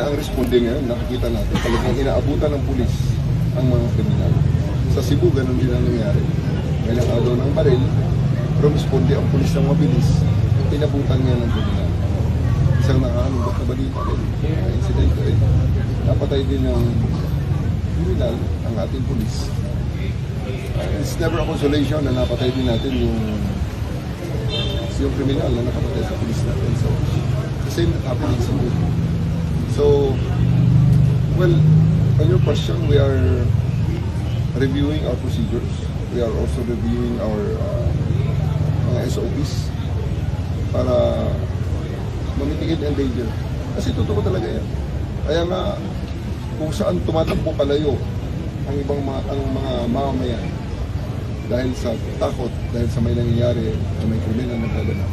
na ang responde ngayon, nakikita natin, talagang inaabutan ng pulis ang mga kriminal. Sa Cebu, ganun din ang nangyari. May nakagaw ng baril, pero responde ang pulis ng mabilis, inabutan nga ng kriminal. Isang nakakalungkot na balita din, incident ay napatay din ng kriminal ang ating pulis. It's never a consolation na napatay din natin yung kriminal na nakapatay sa pulis natin. So, the same that happened in Cebu. So, well, on your question, we are reviewing our procedures. We are also reviewing our mga SOPs para mamitigate ang danger. Kasi totoo talaga yan. Kaya nga, kung saan tumatakbo palayo ang ibang ang mga mamamayan dahil sa takot, dahil sa may nangyayari na may kriminal na naglaganap,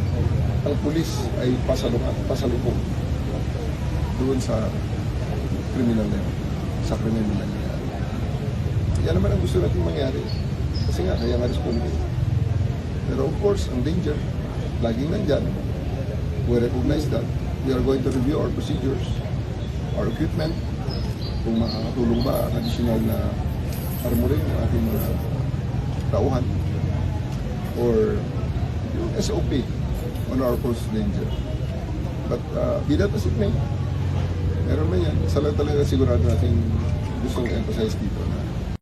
ang pulis ay pasalubong doon sa kriminal na yun, sa kriminal na nangyayari. Yan naman ang gusto natin mangyari. Kasi nga, kaya nga responde. Pero of course, ang danger, laging nandyan. We recognize that. We are going to review our procedures, our equipment, kung makakatulong ba ang additional na armory ng ating mga tauhan or yung SOP on our post danger. But be that as it may, meron man yan. Isa lang talaga sigurado natin gustong emphasize dito.